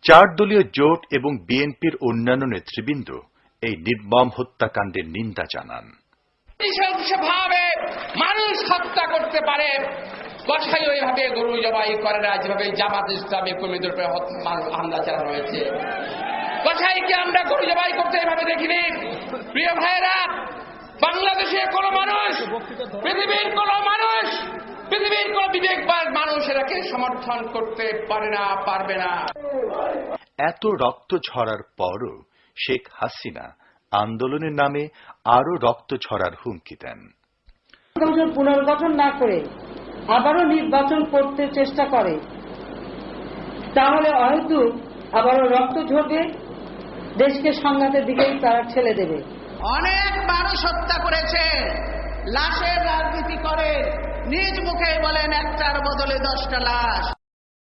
চার দলীয় জোট এবং বিএনপির অন্যান্য নেতৃবৃন্দ এই নির্মম হত্যাকাণ্ডের নিন্দা জানান। নৃশংসভাবে মানুষ হত্যা করতে পারে, কসাই ওইভাবে গরু জবাই করে না যেভাবে জামাত ইসলামী কর্মীদের উপরে হামলা চালানো হয়েছে। কসাইকে আমরা গরু জবাই করতে এভাবে দেখিনি। প্রিয় ভাইয়েরা, বাংলাদেশে কোন মানুষ, পৃথিবীর কোন মানুষ, পৃথিবীর কোন বিবেকবান মানুষ এটাকে সমর্থন করতে পারে না, পারবে না। এত রক্ত ঝরার পরও শেখ হাসিনা আন্দোলনের নামে আরো রক্ত ঝরার হুমকি দেন। পুনর্গঠন না করে আবারও নির্বাচন করতে চেষ্টা করে, তাহলে হয়তো আবারও রক্ত ঝরবে, দেশকে সংঘাতের দিকেই তারা ঠেলে দেবে। অনেক মানুষ হত্যা করেছে, লাশের রাজনীতি করে, নিজ মুখে বলেন একটার বদলে 10টা লাশ।